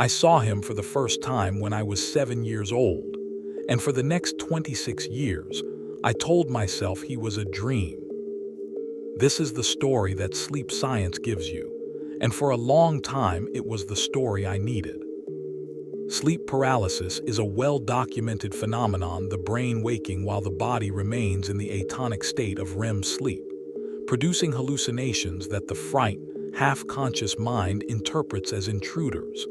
I saw him for the first time when I was 7 years old, and for the next 26 years, I told myself he was a dream. This is the story that sleep science gives you, and for a long time it was the story I needed. Sleep paralysis is a well-documented phenomenon, the brain waking while the body remains in the atonic state of REM sleep, producing hallucinations that the frightened, half-conscious mind interprets as intruders,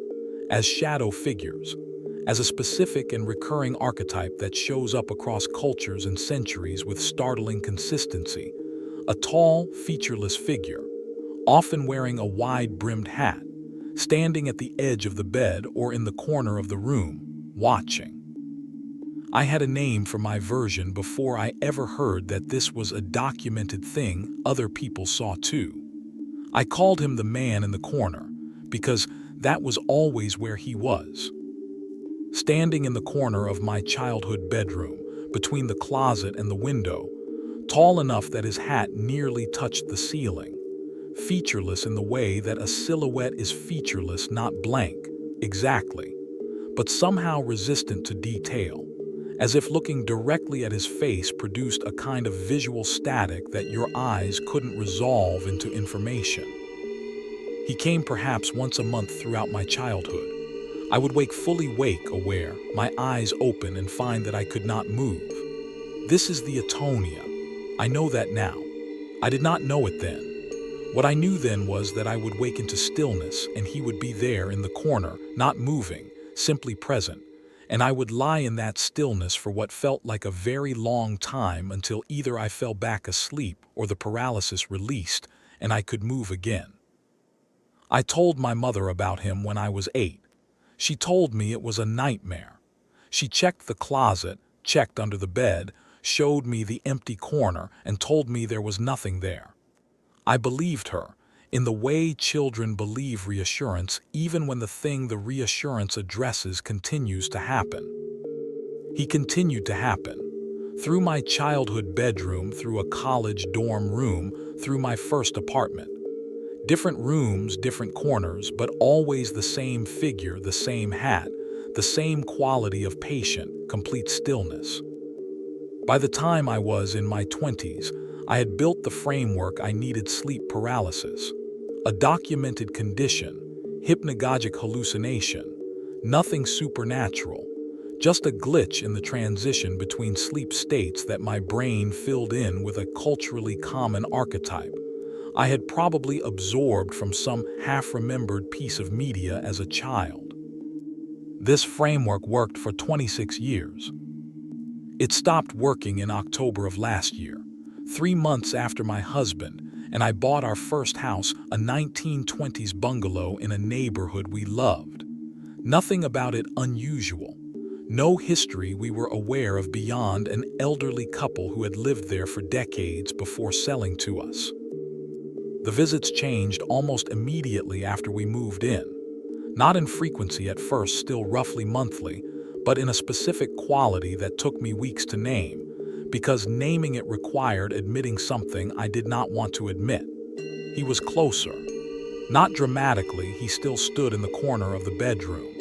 as shadow figures, as a specific and recurring archetype that shows up across cultures and centuries with startling consistency. A tall, featureless figure, often wearing a wide-brimmed hat, standing at the edge of the bed or in the corner of the room, watching. I had a name for my version before I ever heard that this was a documented thing other people saw too. I called him the man in the corner, because that was always where he was. Standing in the corner of my childhood bedroom, between the closet and the window, tall enough that his hat nearly touched the ceiling, featureless in the way that a silhouette is featureless, not blank, exactly, but somehow resistant to detail, as if looking directly at his face produced a kind of visual static that your eyes couldn't resolve into information. He came perhaps once a month throughout my childhood. I would wake fully aware, my eyes open, and find that I could not move. This is the atonia. I know that now. I did not know it then. What I knew then was that I would wake into stillness and he would be there in the corner, not moving, simply present, and I would lie in that stillness for what felt like a very long time until either I fell back asleep or the paralysis released and I could move again. I told my mother about him when I was 8. She told me it was a nightmare. She checked the closet, checked under the bed, showed me the empty corner, and told me there was nothing there. I believed her, in the way children believe reassurance, even when the thing the reassurance addresses continues to happen. He continued to happen. Through my childhood bedroom, through a college dorm room, through my first apartment. Different rooms, different corners, but always the same figure, the same hat, the same quality of patient, complete stillness. By the time I was in my 20s, I had built the framework I needed. Sleep paralysis, a documented condition, hypnagogic hallucination, nothing supernatural, just a glitch in the transition between sleep states that my brain filled in with a culturally common archetype I had probably absorbed from some half-remembered piece of media as a child. This framework worked for 26 years. It stopped working in October of last year, 3 months after my husband and I bought our first house, a 1920s bungalow in a neighborhood we loved. Nothing about it unusual. No history we were aware of beyond an elderly couple who had lived there for decades before selling to us. The visits changed almost immediately after we moved in. Not in frequency at first, still roughly monthly, but in a specific quality that took me weeks to name, because naming it required admitting something I did not want to admit. He was closer. Not dramatically, he still stood in the corner of the bedroom,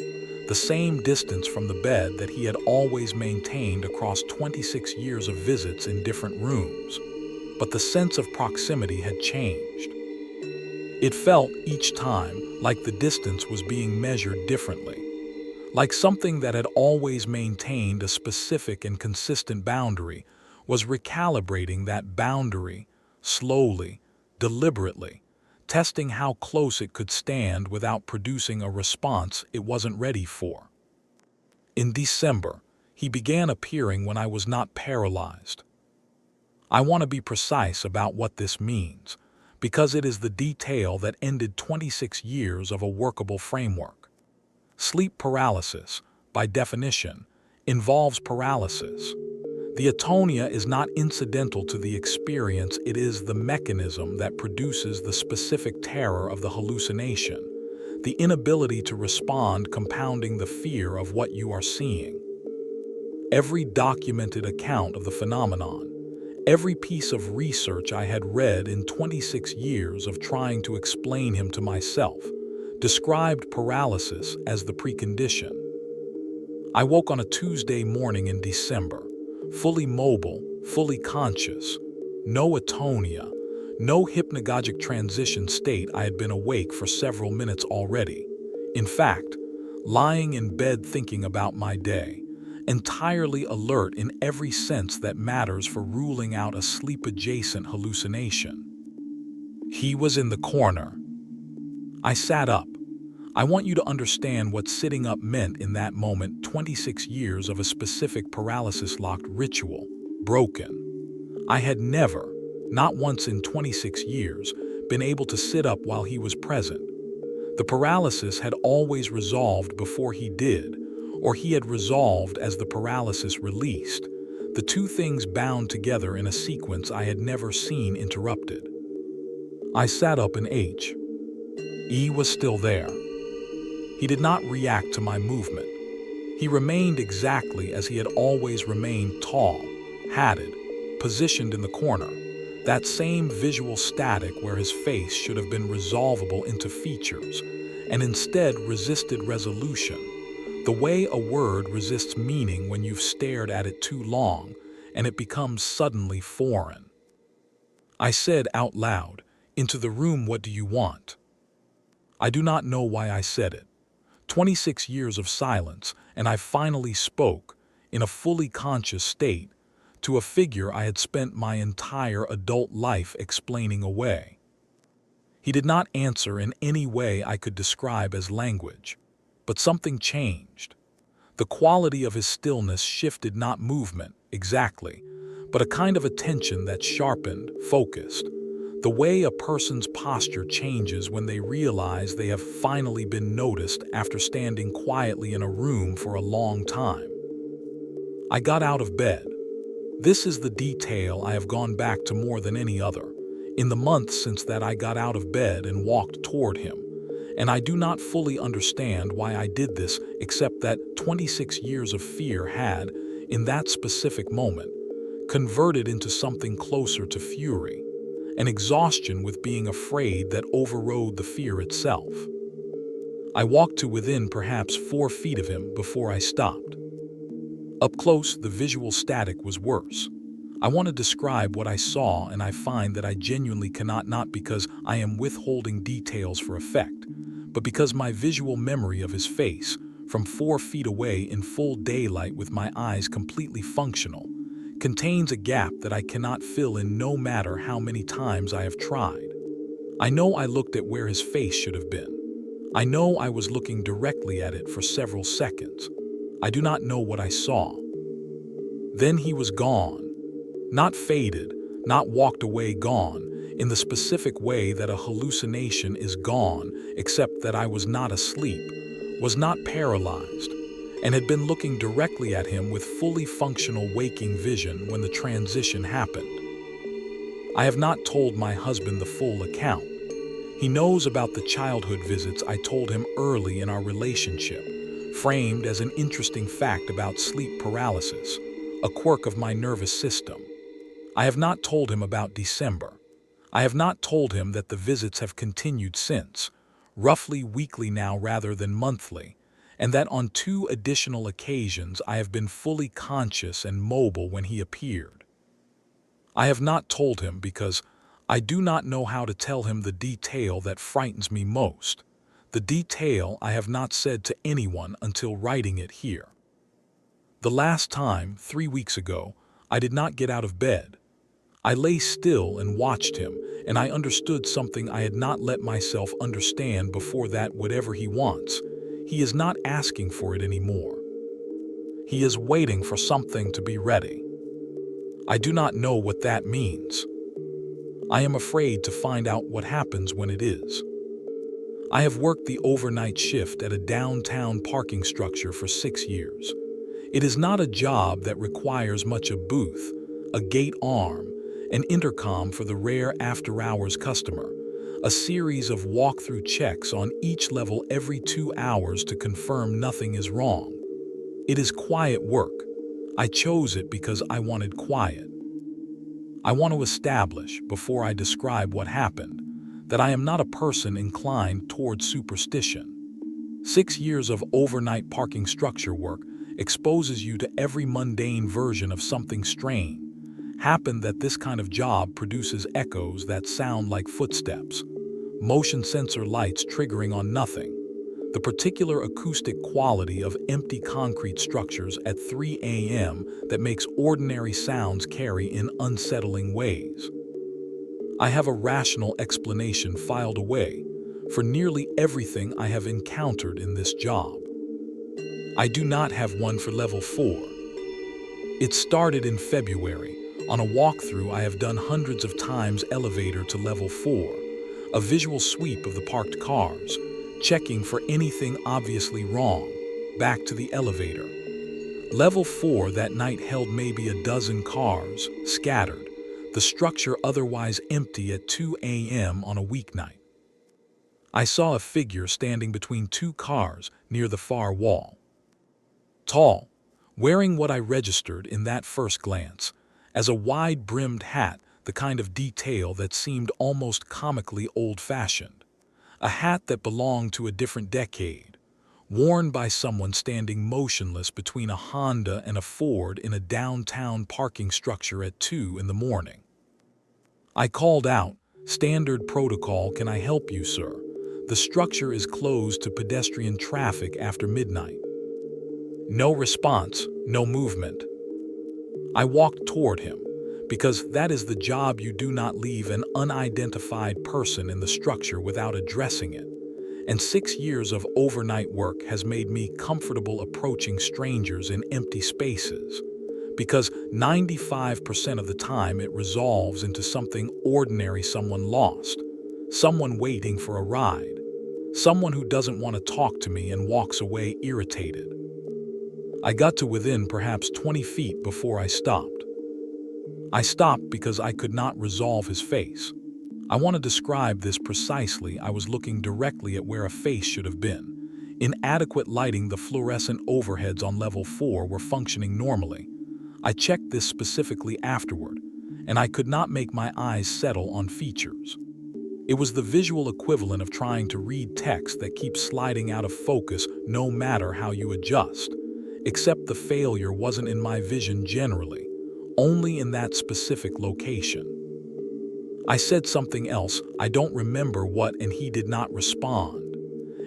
the same distance from the bed that he had always maintained across 26 years of visits in different rooms. But the sense of proximity had changed. It felt, each time, like the distance was being measured differently, like something that had always maintained a specific and consistent boundary was recalibrating that boundary, slowly, deliberately, testing how close it could stand without producing a response it wasn't ready for. In December, he began appearing when I was not paralyzed. I want to be precise about what this means, because it is the detail that ended 26 years of a workable framework. Sleep paralysis, by definition, involves paralysis. The atonia is not incidental to the experience, it is the mechanism that produces the specific terror of the hallucination, the inability to respond compounding the fear of what you are seeing. Every documented account of the phenomenon, every piece of research I had read in 26 years of trying to explain him to myself, described paralysis as the precondition. I woke on a Tuesday morning in December, fully mobile, fully conscious, no atonia, no hypnagogic transition state. I had been awake for several minutes already. In fact, lying in bed thinking about my day, entirely alert in every sense that matters for ruling out a sleep-adjacent hallucination. He was in the corner. I sat up. I want you to understand what sitting up meant in that moment. 26 years of a specific paralysis-locked ritual, broken. I had never, not once in 26 years, been able to sit up while he was present. The paralysis had always resolved before he did, or he had resolved as the paralysis released, the two things bound together in a sequence I had never seen interrupted. I sat up and E was still there. He did not react to my movement. He remained exactly as he had always remained, tall, hatted, positioned in the corner, that same visual static where his face should have been resolvable into features, and instead resisted resolution, the way a word resists meaning when you've stared at it too long and it becomes suddenly foreign. I said out loud, "Into the room, what do you want?" I do not know why I said it. 26 years of silence, and I finally spoke, in a fully conscious state, to a figure I had spent my entire adult life explaining away. He did not answer in any way I could describe as language, but something changed. The quality of his stillness shifted, not movement, exactly, but a kind of attention that sharpened, focused, the way a person's posture changes when they realize they have finally been noticed after standing quietly in a room for a long time. I got out of bed. This is the detail I have gone back to more than any other, in the months since that I got out of bed and walked toward him, and I do not fully understand why I did this except that 26 years of fear had, in that specific moment, converted into something closer to fury, an exhaustion with being afraid that overrode the fear itself. I walked to within perhaps 4 feet of him before I stopped. Up close, the visual static was worse. I want to describe what I saw, and I find that I genuinely cannot, not because I am withholding details for effect, but because my visual memory of his face, from 4 feet away in full daylight with my eyes completely functional, contains a gap that I cannot fill in no matter how many times I have tried. I know I looked at where his face should have been. I know I was looking directly at it for several seconds. I do not know what I saw. Then he was gone. Not faded, not walked away, gone, in the specific way that a hallucination is gone, except that I was not asleep, was not paralyzed, and had been looking directly at him with fully functional waking vision when the transition happened. I have not told my husband the full account. He knows about the childhood visits I told him early in our relationship, framed as an interesting fact about sleep paralysis, a quirk of my nervous system. I have not told him about December. I have not told him that the visits have continued since, roughly weekly now rather than monthly, and that on 2 additional occasions I have been fully conscious and mobile when he appeared. I have not told him because I do not know how to tell him the detail that frightens me most, the detail I have not said to anyone until writing it here. The last time, 3 weeks ago, I did not get out of bed. I lay still and watched him, and I understood something I had not let myself understand before, that whatever he wants, he is not asking for it anymore. He is waiting for something to be ready. I do not know what that means. I am afraid to find out what happens when it is. I have worked the overnight shift at a downtown parking structure for 6 years. It is not a job that requires much: a booth, a gate arm, an intercom for the rare after-hours customer, a series of walk-through checks on each level every 2 hours to confirm nothing is wrong. It is quiet work. I chose it because I wanted quiet. I want to establish, before I describe what happened, that I am not a person inclined toward superstition. 6 years of overnight parking structure work exposes you to every mundane version of something strange. Happened that this kind of job produces echoes that sound like footsteps, motion sensor lights triggering on nothing, the particular acoustic quality of empty concrete structures at 3 a.m. that makes ordinary sounds carry in unsettling ways. I have a rational explanation filed away for nearly everything I have encountered in this job. I do not have one for level 4. It started in February. On a walkthrough I have done hundreds of times elevator to level 4, a visual sweep of the parked cars, checking for anything obviously wrong, back to the elevator. Level 4 that night held maybe a dozen cars, scattered, the structure otherwise empty at 2 a.m. on a weeknight. I saw a figure standing between 2 cars near the far wall. Tall, wearing what I registered in that first glance as a wide-brimmed hat, the kind of detail that seemed almost comically old-fashioned. A hat that belonged to a different decade, worn by someone standing motionless between a Honda and a Ford in a downtown parking structure at 2 in the morning. I called out, "Standard protocol, can I help you, sir? The structure is closed to pedestrian traffic after midnight." No response, no movement. I walked toward him, because that is the job. You do not leave an unidentified person in the structure without addressing it. And 6 years of overnight work has made me comfortable approaching strangers in empty spaces, because 95% of the time it resolves into something ordinary: someone lost, someone waiting for a ride, someone who doesn't want to talk to me and walks away irritated. I got to within perhaps 20 feet before I stopped. I stopped because I could not resolve his face. I want to describe this precisely. I was looking directly at where a face should have been. In adequate lighting, the fluorescent overheads on level 4 were functioning normally. I checked this specifically afterward, and I could not make my eyes settle on features. It was the visual equivalent of trying to read text that keeps sliding out of focus no matter how you adjust. Except the failure wasn't in my vision generally, only in that specific location. I said something else, I don't remember what, and he did not respond.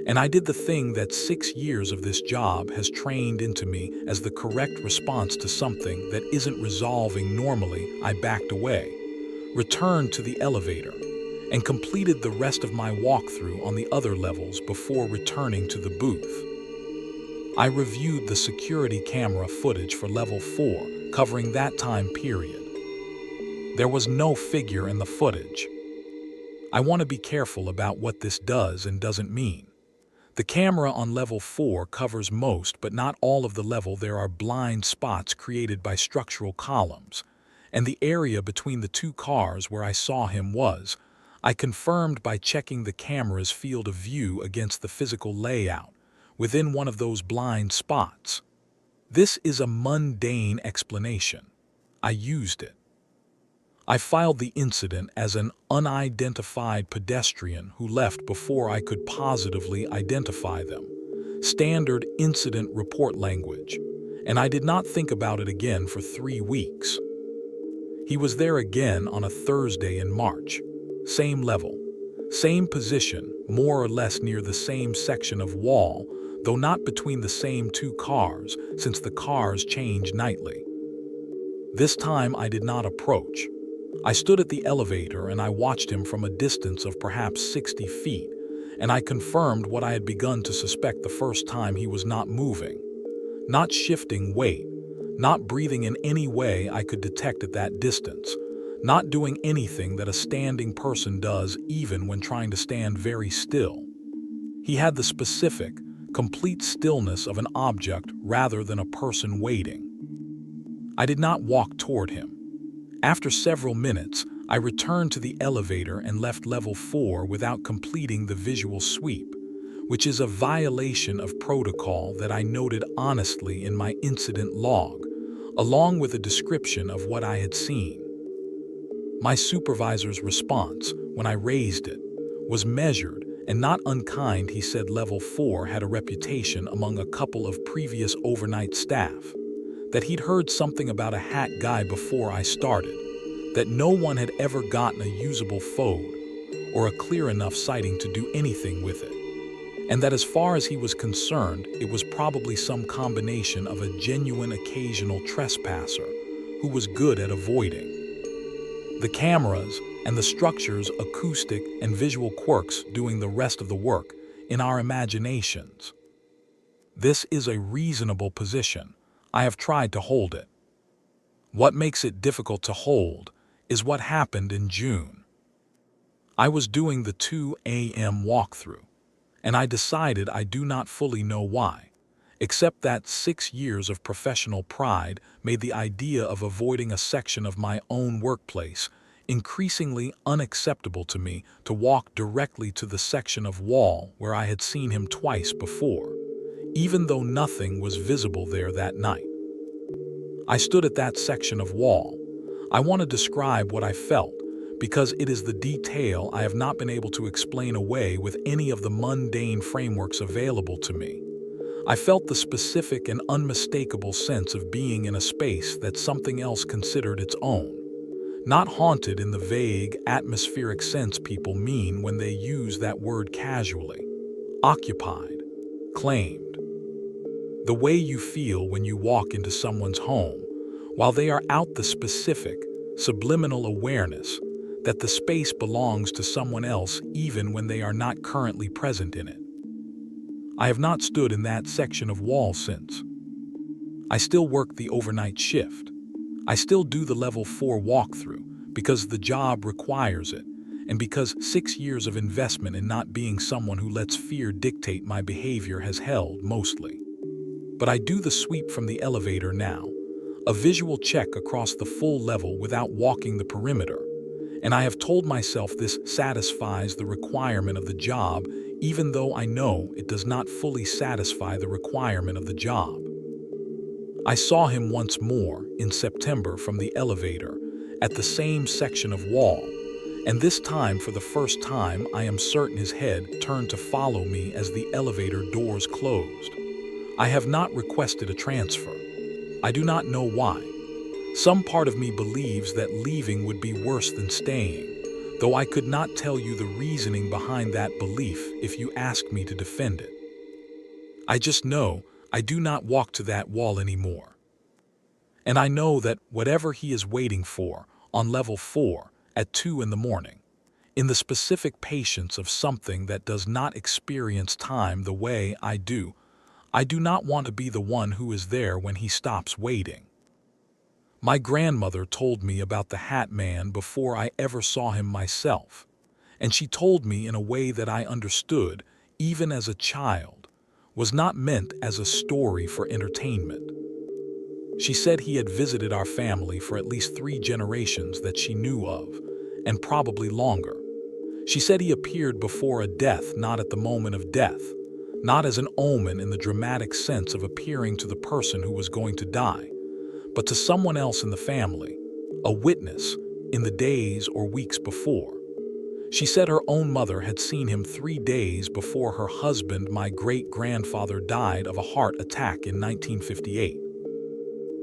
And I did the thing that 6 years of this job has trained into me as the correct response to something that isn't resolving normally. I backed away, returned to the elevator, and completed the rest of my walkthrough on the other levels before returning to the booth. I reviewed the security camera footage for level 4, covering that time period. There was no figure in the footage. I want to be careful about what this does and doesn't mean. The camera on level 4 covers most but not all of the level. There are blind spots created by structural columns, and the area between the 2 cars where I saw him was, I confirmed by checking the camera's field of view against the physical layout, within one of those blind spots. This is a mundane explanation. I used it. I filed the incident as an unidentified pedestrian who left before I could positively identify them. Standard incident report language. And I did not think about it again for 3 weeks. He was there again on a Thursday in March. Same level, same position, more or less near the same section of wall, though not between the same 2 cars, since the cars change nightly. This time I did not approach. I stood at the elevator and I watched him from a distance of perhaps 60 feet, and I confirmed what I had begun to suspect the first time: he was not moving, not shifting weight, not breathing in any way I could detect at that distance, not doing anything that a standing person does even when trying to stand very still. He had the specific, complete stillness of an object rather than a person waiting. I did not walk toward him. After several minutes, I returned to the elevator and left level 4 without completing the visual sweep, which is a violation of protocol that I noted honestly in my incident log, along with a description of what I had seen. My supervisor's response, when I raised it, was measured and not unkind. He said level 4 had a reputation among a couple of previous overnight staff, that he'd heard something about a hat guy before I started, that no one had ever gotten a usable photo or a clear enough sighting to do anything with it, and that as far as he was concerned, it was probably some combination of a genuine occasional trespasser who was good at avoiding. The cameras and the structure's acoustic and visual quirks doing the rest of the work in our imaginations. This is a reasonable position. I have tried to hold it. What makes it difficult to hold is what happened in June. I was doing the 2 a.m. walkthrough, and I decided I do not fully know why, except that 6 years of professional pride made the idea of avoiding a section of my own workplace increasingly unacceptable to me, to walk directly to the section of wall where I had seen him twice before, even though nothing was visible there that night. I stood at that section of wall. I want to describe what I felt, because it is the detail I have not been able to explain away with any of the mundane frameworks available to me. I felt the specific and unmistakable sense of being in a space that something else considered its own, not haunted in the vague, atmospheric sense people mean when they use that word casually. Occupied, claimed. The way you feel when you walk into someone's home, while they are out, the specific, subliminal awareness that the space belongs to someone else even when they are not currently present in it. I have not stood in that section of wall since. I still work the overnight shift. I still do the level 4 walkthrough because the job requires it, and because 6 years of investment in not being someone who lets fear dictate my behavior has held mostly. But I do the sweep from the elevator now, a visual check across the full level without walking the perimeter, and I have told myself this satisfies the requirement of the job, even though I know it does not fully satisfy the requirement of the job. I saw him once more in September from the elevator at the same section of wall, and this time, for the first time, I am certain his head turned to follow me as the elevator doors closed. I have not requested a transfer. I do not know why. Some part of me believes that leaving would be worse than staying, though I could not tell you the reasoning behind that belief if you asked me to defend it. I just know I do not walk to that wall anymore. And I know that whatever he is waiting for on level 4 at 2 in the morning, in the specific patience of something that does not experience time the way I do not want to be the one who is there when he stops waiting. My grandmother told me about the Hat Man before I ever saw him myself, and she told me in a way that I understood, even as a child, was not meant as a story for entertainment. She said he had visited our family for at least 3 generations that she knew of, and probably longer. She said he appeared before a death, not at the moment of death, not as an omen in the dramatic sense of appearing to the person who was going to die, but to someone else in the family, a witness in the days or weeks before. She said her own mother had seen him 3 days before her husband, my great-grandfather, died of a heart attack in 1958.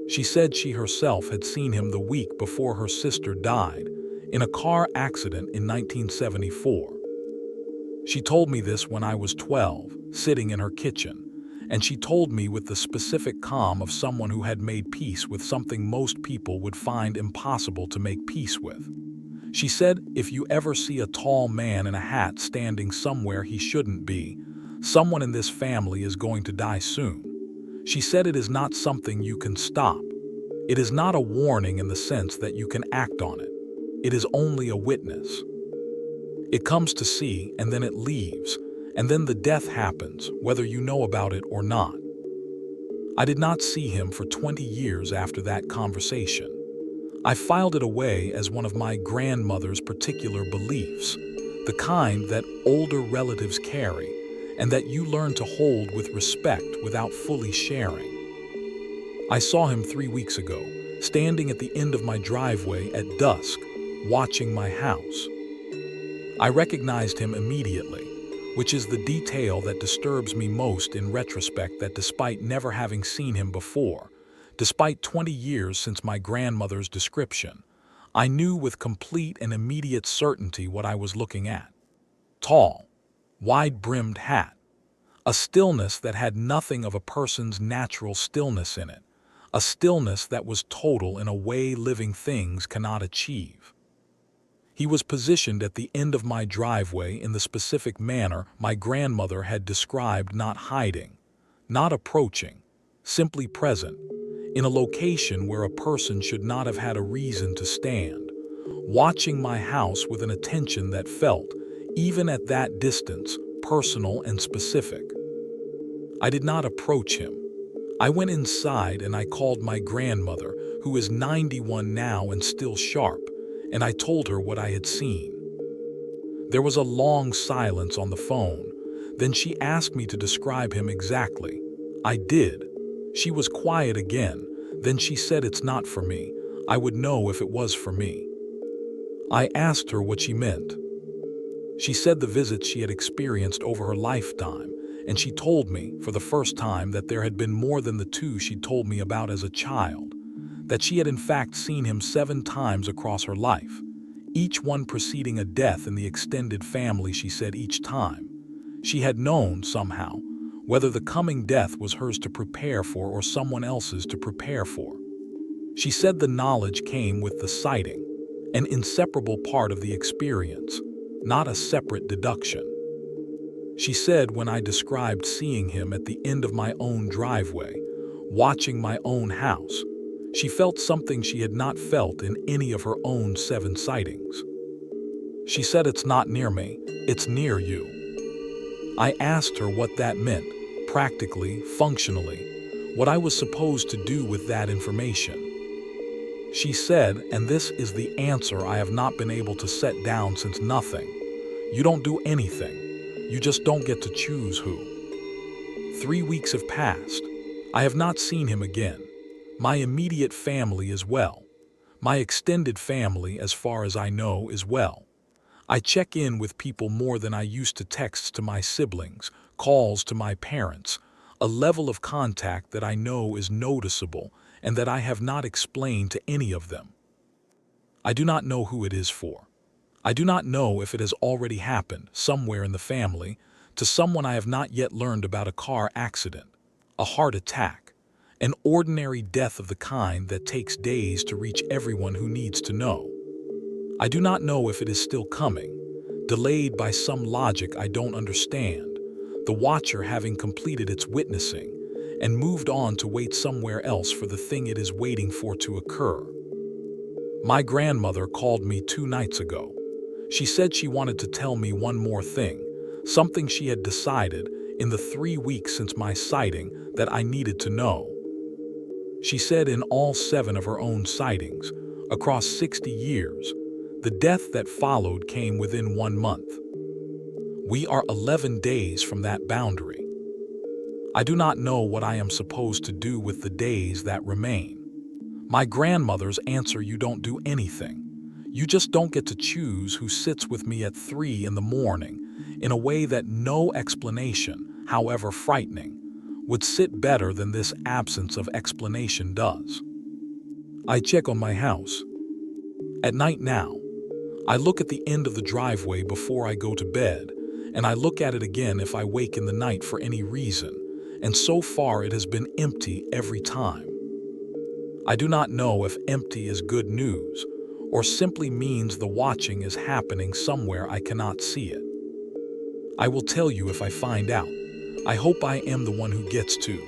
She said she herself had seen him the week before her sister died in a car accident in 1974. She told me this when I was 12, sitting in her kitchen, and she told me with the specific calm of someone who had made peace with something most people would find impossible to make peace with. She said, if you ever see a tall man in a hat standing somewhere he shouldn't be, someone in this family is going to die soon. She said it is not something you can stop. It is not a warning in the sense that you can act on it. It is only a witness. It comes to see, and then it leaves, and then the death happens, whether you know about it or not. I did not see him for 20 years after that conversation. I filed it away as one of my grandmother's particular beliefs, the kind that older relatives carry, and that you learn to hold with respect without fully sharing. I saw him 3 weeks ago, standing at the end of my driveway at dusk, watching my house. I recognized him immediately, which is the detail that disturbs me most in retrospect, that despite never having seen him before, despite 20 years since my grandmother's description, I knew with complete and immediate certainty what I was looking at. Tall, wide-brimmed hat, a stillness that had nothing of a person's natural stillness in it, a stillness that was total in a way living things cannot achieve. He was positioned at the end of my driveway in the specific manner my grandmother had described, not hiding, not approaching, simply present, in a location where a person should not have had a reason to stand, watching my house with an attention that felt, even at that distance, personal and specific. I did not approach him. I went inside and I called my grandmother, who is 91 now and still sharp, and I told her what I had seen. There was a long silence on the phone. Then she asked me to describe him exactly. I did. She was quiet again. Then she said, "It's not for me. I would know if it was for me." I asked her what she meant. She said the visits she had experienced over her lifetime, and she told me, for the first time, that there had been more than the two she'd told me about as a child, that she had in fact seen him 7 times across her life, each one preceding a death in the extended family. She said each time she had known somehow whether the coming death was hers to prepare for or someone else's to prepare for. She said the knowledge came with the sighting, an inseparable part of the experience, not a separate deduction. She said when I described seeing him at the end of my own driveway, watching my own house, she felt something she had not felt in any of her own 7 sightings. She said, "It's not near me, it's near you." I asked her what that meant, practically, functionally, what I was supposed to do with that information. She said, and this is the answer I have not been able to set down since, nothing. You don't do anything. You just don't get to choose who. 3 weeks have passed. I have not seen him again. My immediate family is well. My extended family, as far as I know, is well. I check in with people more than I used to, texts to my siblings, calls to my parents, a level of contact that I know is noticeable and that I have not explained to any of them. I do not know who it is for. I do not know if it has already happened somewhere in the family to someone I have not yet learned about, a car accident, a heart attack, an ordinary death of the kind that takes days to reach everyone who needs to know. I do not know if it is still coming, delayed by some logic I don't understand, the watcher having completed its witnessing and moved on to wait somewhere else for the thing it is waiting for to occur. My grandmother called me 2 nights ago. She said she wanted to tell me one more thing, something she had decided in the 3 weeks since my sighting that I needed to know. She said in all 7 of her own sightings, across 60 years, the death that followed came within 1 month. We are 11 days from that boundary. I do not know what I am supposed to do with the days that remain. My grandmother's answer, "You don't do anything. You just don't get to choose who sits with me at 3 in the morning," in a way that no explanation, however frightening, would sit better than this absence of explanation does. I check on my house. At night now, I look at the end of the driveway before I go to bed, and I look at it again if I wake in the night for any reason, and so far it has been empty every time. I do not know if empty is good news, or simply means the watching is happening somewhere I cannot see it. I will tell you if I find out. I hope I am the one who gets to.